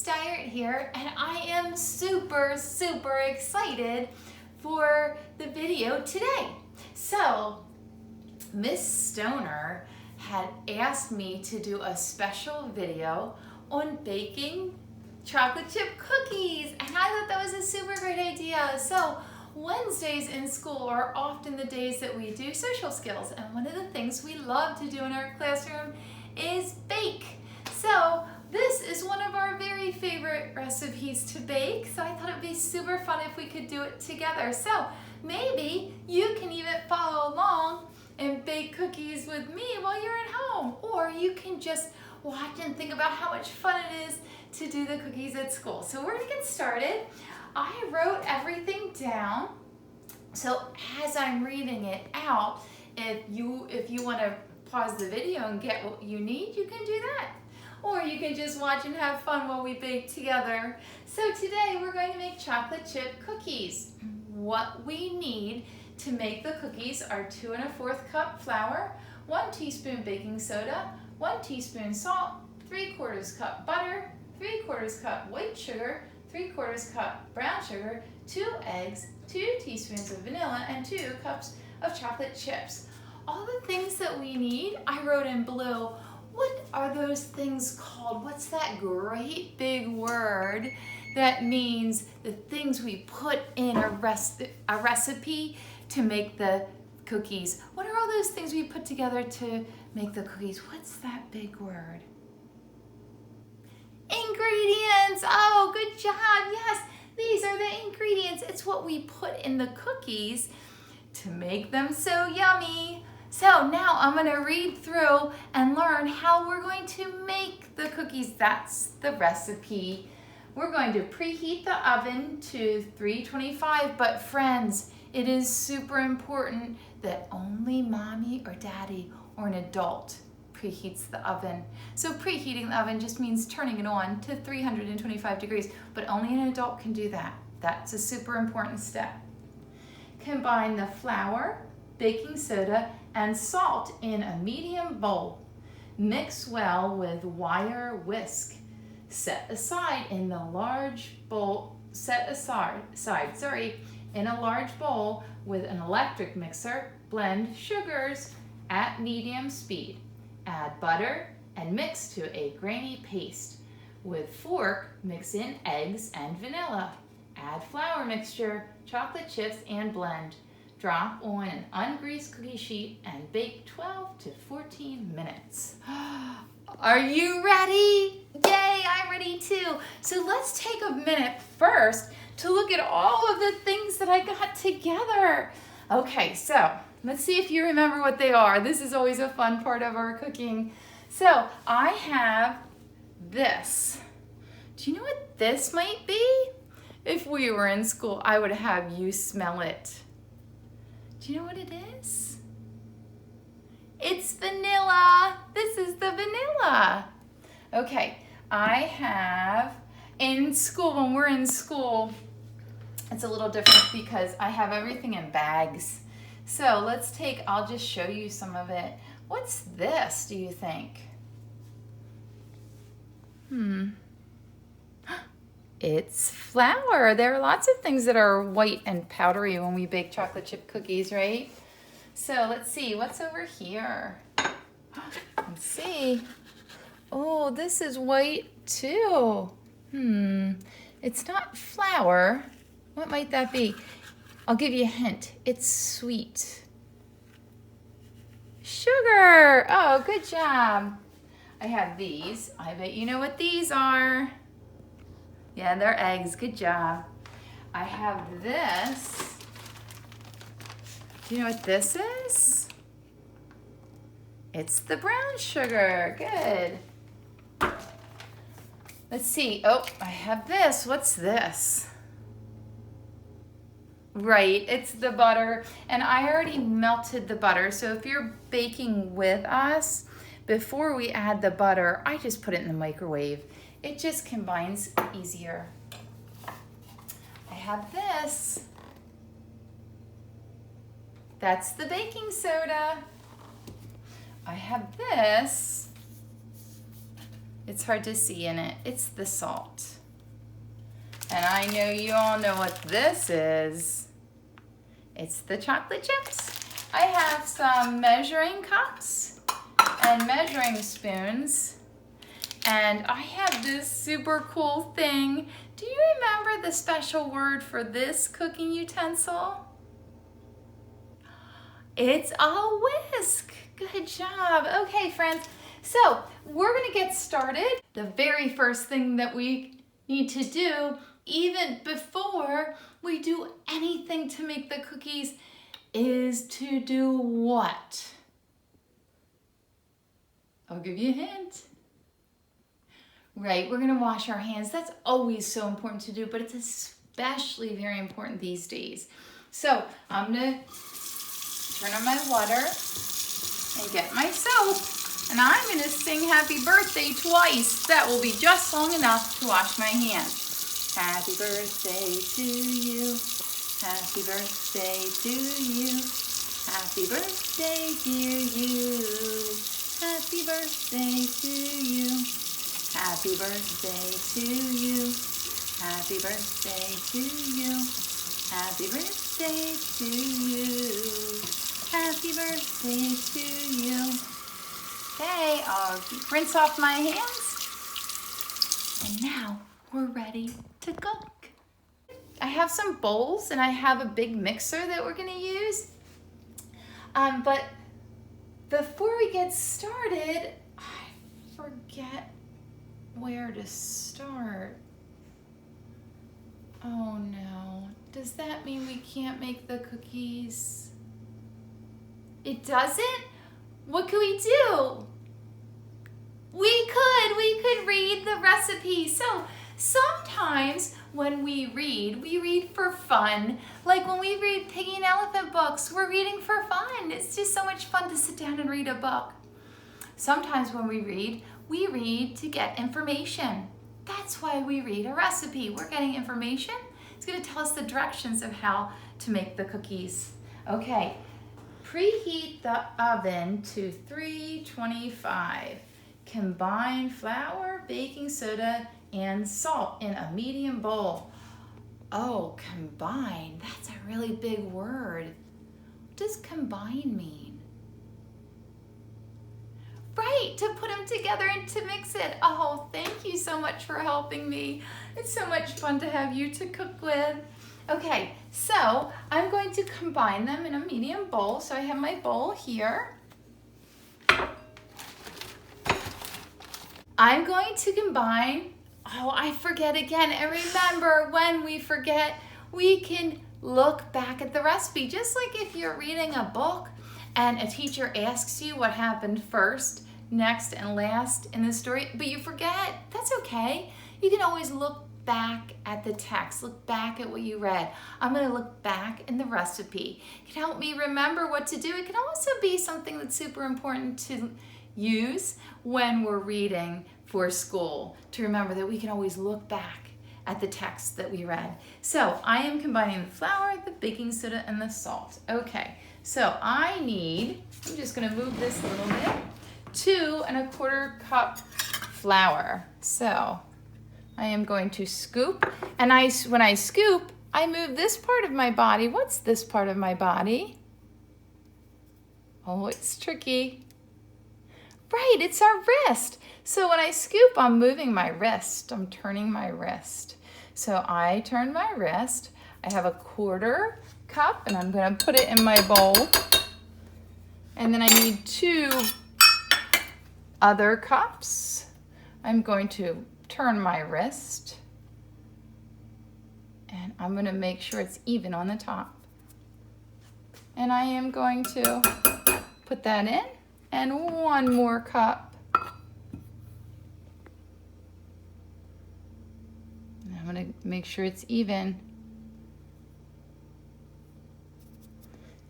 Steiert here, and I am super excited for the video today. So, Miss Stoner had asked me to do a special video on baking chocolate chip cookies, and I thought that was a super great idea. So, Wednesdays in school are often the days that we do social skills, and one of the things we love to do in our classroom is bake. So this is one of our very favorite recipes to bake, so I thought it'd be super fun if we could do it together. So maybe you can even follow along and bake cookies with me while you're at home, or you can just watch and think about how much fun it is to do the cookies at school. So we're gonna get started. I wrote everything down, so as I'm reading it out, if you want to pause the video and get what you need, you can do that. Or you can just watch and have fun while we bake together. So today we're going to make chocolate chip cookies. What we need to make the cookies are 2 1/4 cup flour, 1 teaspoon baking soda, 1 teaspoon salt, 3/4 cup butter, 3/4 cup white sugar, 3/4 cup brown sugar, 2 eggs, 2 teaspoons of vanilla, and 2 cups of chocolate chips. All the things that we need, I wrote in blue. What are those things called? What's that great big word that means the things we put in a recipe to make the cookies? What are all those things we put together to make the cookies? What's that big word? Ingredients. Oh, good job. Yes, these are the ingredients. It's what we put in the cookies to make them so yummy. So now I'm going to read through and learn how we're going to make the cookies. That's the recipe. We're going to preheat the oven to 325, but friends, it is super important that only mommy or daddy or an adult preheats the oven. So preheating the oven just means turning it on to 325 degrees, but only an adult can do that. That's a super important step. Combine the flour, baking soda, and salt in a medium bowl. Mix well with wire whisk. Set aside in a large bowl with an electric mixer. Blend sugars at medium speed. Add butter and mix to a grainy paste. With fork, mix in eggs and vanilla. Add flour mixture, chocolate chips, and blend. Drop on an ungreased cookie sheet and bake 12 to 14 minutes. Are you ready? Yay, I'm ready too. So let's take a minute first to look at all of the things that I got together. Okay, so let's see if you remember what they are. This is always a fun part of our cooking. So I have this. Do you know what this might be? If we were in school, I would have you smell it. Do you know what it is? It's vanilla. This is the vanilla. Okay, I have, in school, when we're in school, it's a little different because I have everything in bags. So let's take, I'll just show you some of it. What's this, do you think? It's flour. There are lots of things that are white and powdery when we bake chocolate chip cookies, right? So let's see, what's over here? Let's see. Oh, this is white too. It's not flour. What might that be? I'll give you a hint. It's sweet. Sugar. Oh, good job. I have these. I bet you know what these are. Yeah, they're eggs. Good job. I have this. Do you know what this is? It's the brown sugar. Good. Let's see. Oh, I have this. What's this? Right, it's the butter. And I already melted the butter. So if you're baking with us, before we add the butter, I just put it in the microwave. It just combines easier. I have this. That's the baking soda. I have this. It's hard to see in it. It's the salt. And I know you all know what this is. It's the chocolate chips. I have some measuring cups and measuring spoons. And I have this super cool thing. Do you remember the special word for this cooking utensil? It's a whisk. Good job. Okay, friends. So we're gonna get started. The very first thing that we need to do, even before we do anything to make the cookies, is to do what? I'll give you a hint. Right, we're gonna wash our hands. That's always so important to do, but it's especially very important these days. So I'm gonna turn on my water and get my soap. And I'm gonna sing happy birthday twice. That will be just long enough to wash my hands. Happy birthday to you. Happy birthday to you. Happy birthday, dear you. Happy birthday to you. Happy birthday to you. Happy birthday to you. Happy birthday to you. Happy birthday to you. Okay, I'll rinse off my hands. And now we're ready to cook. I have some bowls and I have a big mixer that we're gonna use. But before we get started, I forget where to start. Oh no, does that mean we can't make the cookies? It doesn't? What can we do? We could read the recipe. So sometimes when we read for fun. Like when we read Piggy and Elephant books, we're reading for fun. It's just so much fun to sit down and read a book. Sometimes when we read to get information. That's why we read a recipe. We're getting information. It's gonna tell us the directions of how to make the cookies. Okay, preheat the oven to 325. Combine flour, baking soda, and salt in a medium bowl. Oh, combine, that's a really big word. What does combine mean? Right, to put them together and to mix it. Oh, thank you so much for helping me. It's so much fun to have you to cook with. Okay, so I'm going to combine them in a medium bowl. So I have my bowl here. I'm going to combine, oh, I forget again. And remember, when we forget, we can look back at the recipe. Just like if you're reading a book and a teacher asks you what happened first, next, and last in the story, but you forget, that's okay. You can always look back at the text, look back at what you read. I'm gonna look back in the recipe. It can help me remember what to do. It can also be something that's super important to use when we're reading for school, to remember that we can always look back at the text that we read. So I am combining the flour, the baking soda, and the salt. Okay, so I'm just gonna move this a little bit, 2 1/4 cup flour. So I am going to scoop, and when I scoop, I move this part of my body. What's this part of my body? Oh, it's tricky. Right, it's our wrist. So when I scoop, I'm moving my wrist. I'm turning my wrist. So I turn my wrist. I have a 1/4 cup, and I'm gonna put it in my bowl. And then I need 2 other cups. I'm going to turn my wrist. And I'm gonna make sure it's even on the top. And I am going to put that in. And 1 more cup. And I'm gonna make sure it's even.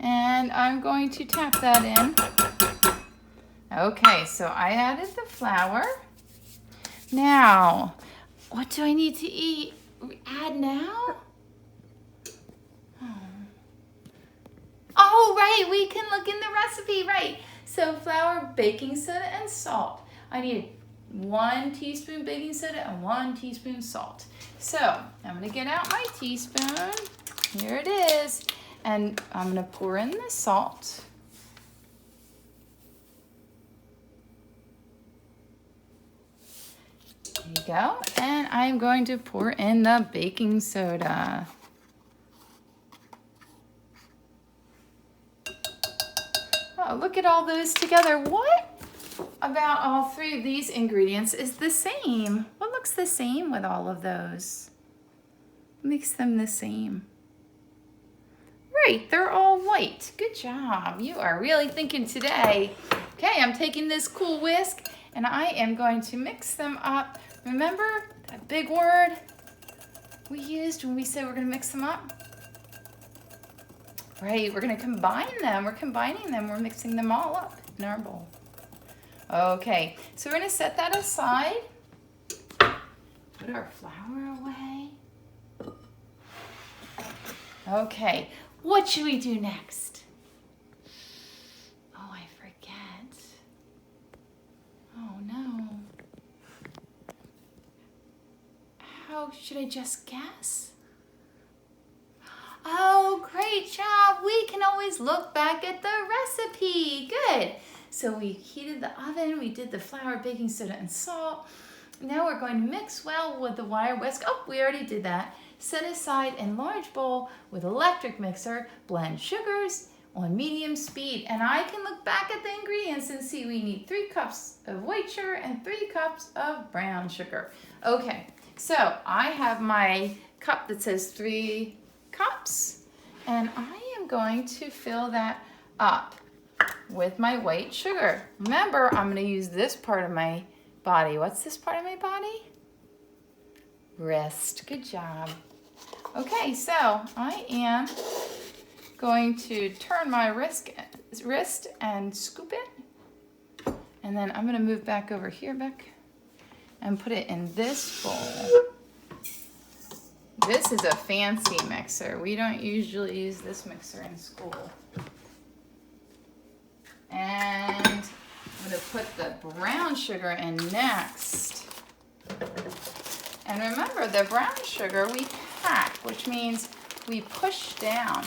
And I'm going to tap that in. Okay, so I added the flour. Now, what do I need to add now? Oh, right, we can look in the recipe, right. So flour, baking soda, and salt. I need 1 teaspoon baking soda and 1 teaspoon salt. So I'm gonna get out my teaspoon. Here it is. And I'm gonna pour in the salt. There you go. And I'm going to pour in the baking soda. Oh, look at all those together. What about all 3 of these ingredients is the same? What looks the same with all of those? What makes them the same? Right, they're all white. Good job. You are really thinking today. Okay, I'm taking this cool whisk and I am going to mix them up. Remember that big word we used when we said we're going to mix them up? Right, we're going to combine them. We're combining them. We're mixing them all up in our bowl. Okay, so we're going to set that aside. Put our flour away. Okay, what should we do next? Oh, I forget. Oh, no. How should I just guess? Oh, great job. We can always look back at the recipe. Good. So we heated the oven. We did the flour, baking soda, and salt. Now we're going to mix well with the wire whisk. Oh, we already did that. Set aside in large bowl with electric mixer. Blend sugars on medium speed. And I can look back at the ingredients and see we need 3 cups of white sugar and 3 cups of brown sugar. Okay, so I have my cup that says 3 cups, and I am going to fill that up with my white sugar. Remember, I'm going to use this part of my body. What's this part of my body? Wrist. Good job. Okay, so I am going to turn my wrist and scoop it, and then I'm going to move back over here, Beck, and put it in this bowl. This is a fancy mixer. We don't usually use this mixer in school. And I'm going to put the brown sugar in next. And remember, the brown sugar we pack, which means we push down.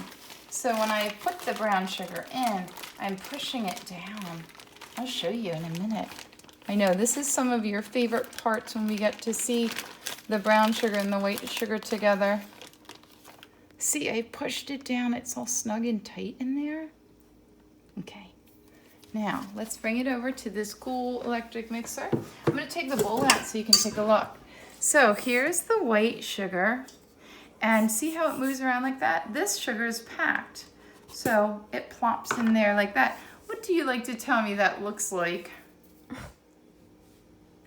So when I put the brown sugar in, I'm pushing it down. I'll show you in a minute. I know this is some of your favorite parts when we get to see the brown sugar and the white sugar together. See, I pushed it down. It's all snug and tight in there. Okay. Now, let's bring it over to this cool electric mixer. I'm going to take the bowl out so you can take a look. So here's the white sugar. And see how it moves around like that? This sugar is packed. So it plops in there like that. What do you like to tell me that looks like?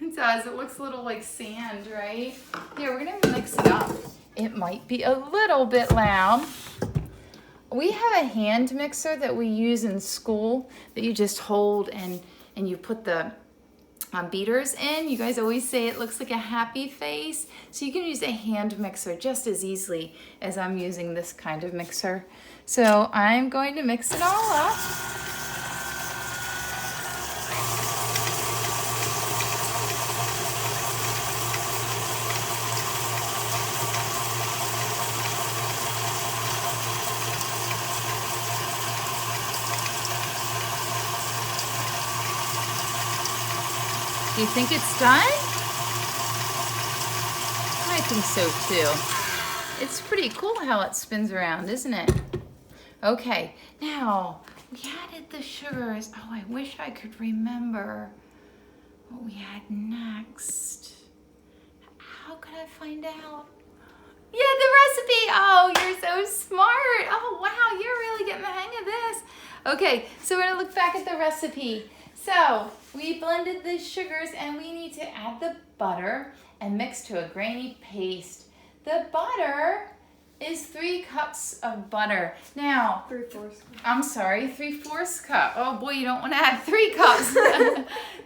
It does. It looks a little like sand, right? Here, we're going to mix it up. It might be a little bit loud. We have a hand mixer that we use in school that you just hold and you put the beaters in. You guys always say it looks like a happy face. So you can use a hand mixer just as easily as I'm using this kind of mixer. So I'm going to mix it all up. Do you think it's done? I think so too. It's pretty cool how it spins around, isn't it? Okay, now we added the sugars. Oh, I wish I could remember what we had next. How could I find out? Yeah, the recipe. Oh, you're so smart. Oh, wow, you're really getting the hang of this. Okay, so we're gonna look back at the recipe. So we blended the sugars and we need to add the butter and mix to a grainy paste. The butter is 3 cups of butter. Now, 3/4. I'm sorry, 3/4 cup. Oh boy, you don't want to add 3 cups.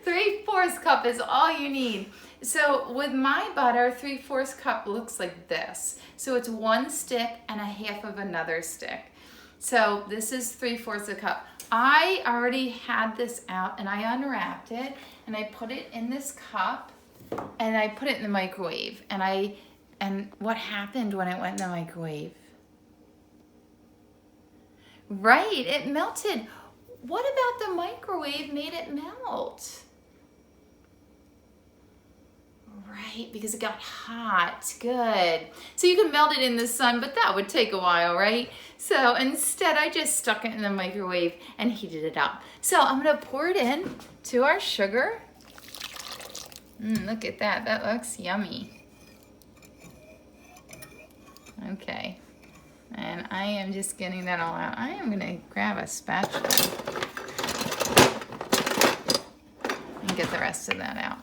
3/4 cup is all you need. So with my butter, 3/4 cup looks like this. So it's 1 stick and a half of another stick. So this is 3/4 a cup. I already had this out and I unwrapped it and I put it in this cup and I put it in the microwave. And what happened when it went in the microwave? Right, it melted. What about the microwave made it melt? Right, because it got hot. Good. So you can melt it in the sun, but that would take a while, right? So instead, I just stuck it in the microwave and heated it up. So I'm going to pour it in to our sugar. Look at that. That looks yummy. Okay. And I am just getting that all out. I am going to grab a spatula and get the rest of that out.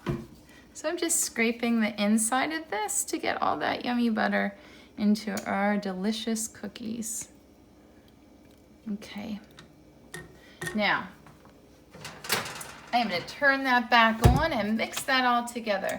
So I'm just scraping the inside of this to get all that yummy butter into our delicious cookies. Okay. Now, I am going to turn that back on and mix that all together.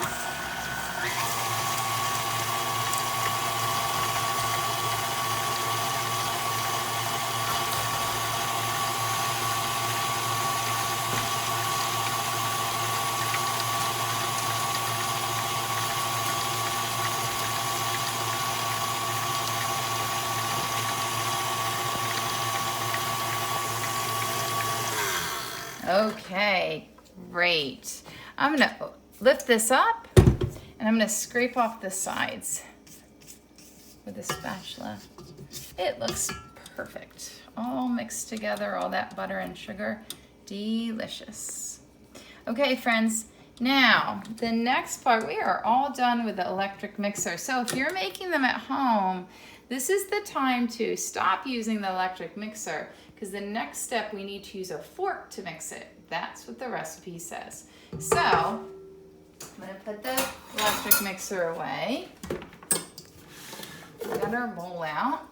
Okay, great. I'm gonna lift this up and I'm gonna scrape off the sides with a spatula. It looks perfect. All mixed together, all that butter and sugar. Delicious. Okay, friends, now the next part, we are all done with the electric mixer. So if you're making them at home, this is the time to stop using the electric mixer, because the next step, we need to use a fork to mix it. That's what the recipe says. So I'm going to put the electric mixer away. We got our bowl out.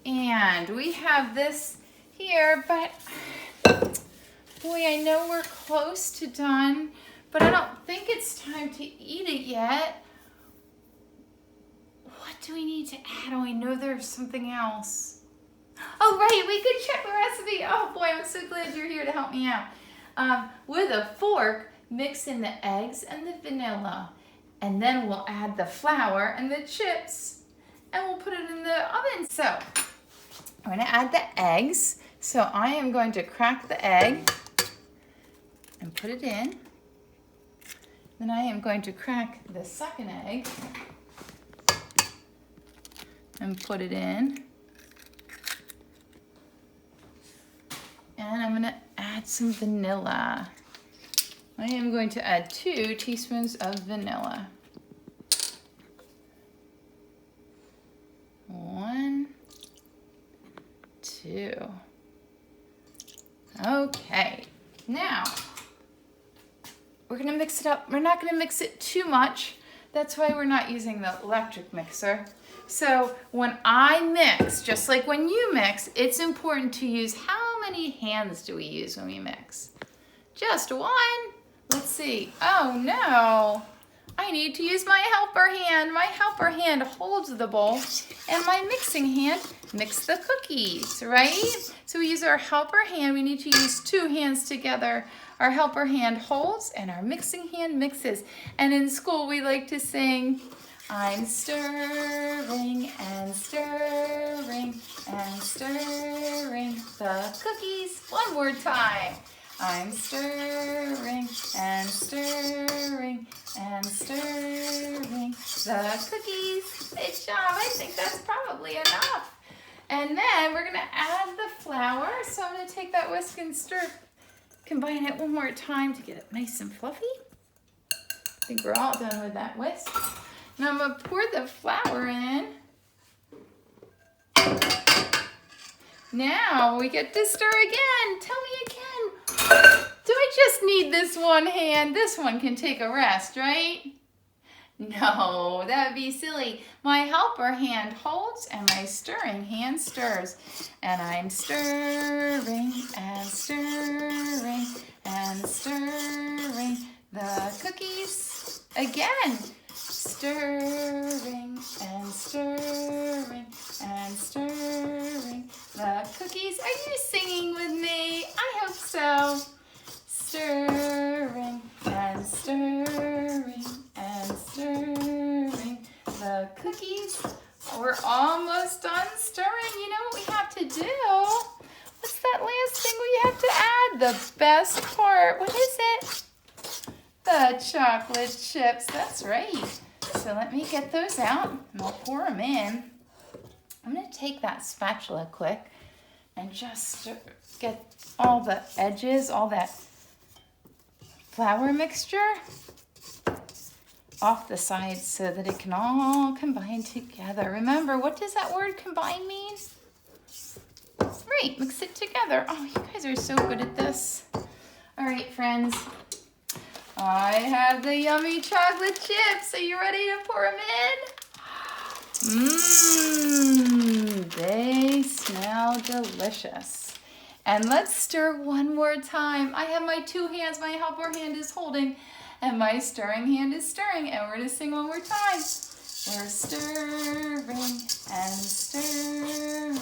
And we have this here, but boy, I know we're close to done, but I don't think it's time to eat it yet. What do we need to add? Oh, I know there's something else. Oh, right, we could check the recipe. Oh boy, I'm so glad you're here to help me out. With a fork, mix in the eggs and the vanilla, and then we'll add the flour and the chips, and we'll put it in the oven. So I'm going to add the eggs. So I am going to crack the egg and put it in. Then I am going to crack the second egg and put it in. And I'm going to add some vanilla. I am going to add 2 teaspoons of vanilla. 1, 2. Okay, now we're going to mix it up. We're not going to mix it too much. That's why we're not using the electric mixer. So when I mix, just like when you mix, it's important to use, how many hands do we use when we mix? Just 1. Let's see. Oh no, I need to use my helper hand. My helper hand holds the bowl and my mixing hand mix the cookies, right? So we use our helper hand. We need to use 2 hands together. Our helper hand holds and our mixing hand mixes. And in school we like to sing, I'm stirring and stirring and stirring the cookies. One more time. I'm stirring and stirring and stirring the cookies. Good job. I think that's probably enough. And then we're going to add the flour. So I'm going to take that whisk and stir. Combine it one more time to get it nice and fluffy. I think we're all done with that whisk. Now I'm going to pour the flour in. Now we get to stir again. Tell me again. Do I just need this one hand? This one can take a rest, right? No, that would be silly. My helper hand holds and my stirring hand stirs. And I'm stirring and stirring and stirring the cookies again. Stirring and stirring and stirring the cookies. Are you singing with me? I hope so. Stirring and stirring and stirring the cookies. We're almost done stirring. You know what we have to do? What's that last thing we have to add? The best part. What is it? The chocolate chips. That's right. So let me get those out and I'll pour them in. I'm going to take that spatula quick and just get all the edges, all that flour mixture off the sides so that it can all combine together. Remember, what does that word combine mean? Right, mix it together. Oh, you guys are so good at this. All right, friends. I have the yummy chocolate chips. Are you ready to pour them in? Mmm, they smell delicious. And let's stir one more time. I have my two hands, my helper hand is holding, and my stirring hand is stirring. And we're gonna sing one more time. We're stirring and stirring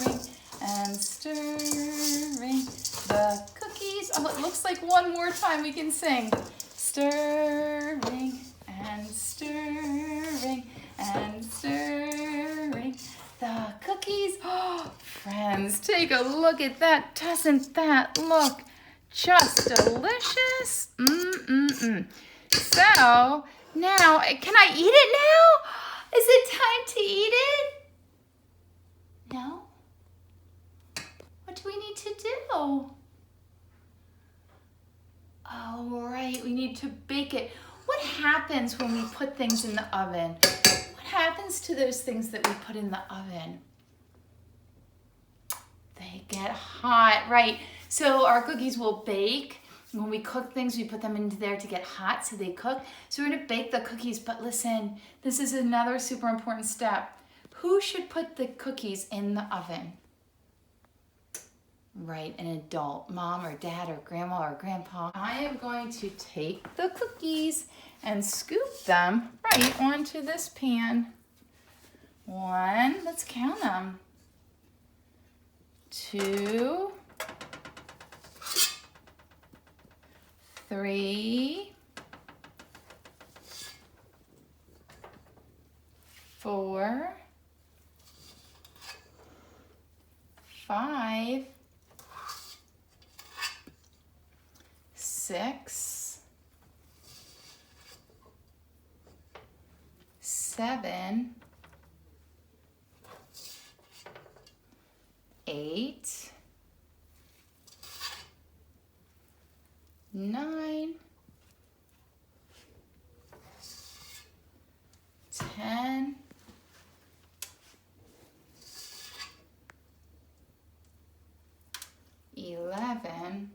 and stirring the cookies. Oh, it looks like one more time we can sing. Stirring and stirring and stirring the cookies. Oh, friends, take a look at that. Doesn't that look just delicious? So, now, can I eat it now? Is it time to eat it? No? What do we need to do? Oh, right, we need to bake it. What happens when we put things in the oven? What happens to those things that we put in the oven? They get hot, right? So our cookies will bake. When we cook things, we put them into there to get hot so they cook. So we're gonna bake the cookies, but listen, this is another super important step. Who should put the cookies in the oven? Right, an adult, mom or dad or grandma or grandpa. I am going to take the cookies and scoop them right onto this pan. 1, let's count them. 2, 3, 4, 5, 6, 7, 8, 9, 10, 11,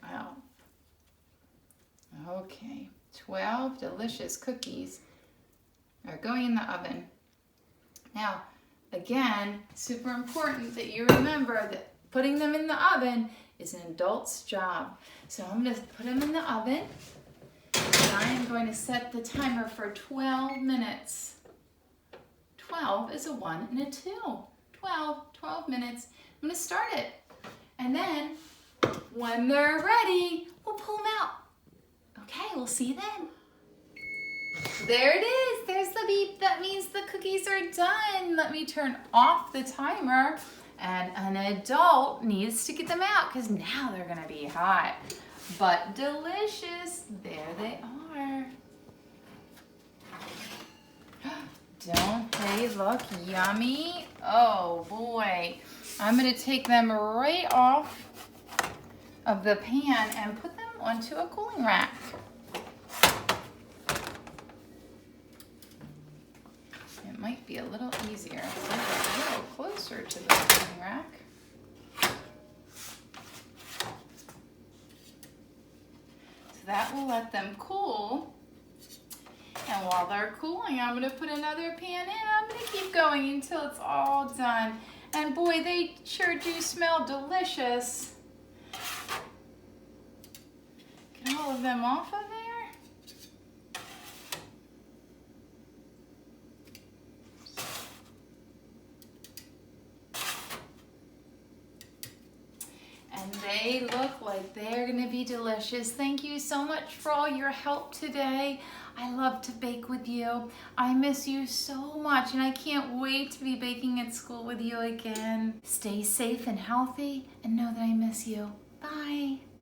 12. Okay, 12 delicious cookies are going in the oven. Now, again, super important that you remember that putting them in the oven is an adult's job. So I'm going to put them in the oven, and I am going to set the timer for 12 minutes. 12 is a 1 and a 2. 12 minutes. I'm going to start it. And then, when they're ready, we'll pull them out. Okay, we'll see you then. There it is. There's the beep. That means the cookies are done. Let me turn off the timer. And an adult needs to get them out because now they're going to be hot. But delicious. There they are. Don't they look yummy? Oh boy. I'm going to take them right off of the pan and put them onto a cooling rack. It might be a little easier if I get a little closer to the cooling rack. So that will let them cool. And while they're cooling, I'm going to put another pan in. I'm going to keep going until it's all done. And boy, they sure do smell delicious. Get all of them off of there. like they're gonna be delicious. Thank you so much for all your help today. I love to bake with you. I miss you so much, and I can't wait to be baking at school with you again. Stay safe and healthy, and know that I miss you. Bye.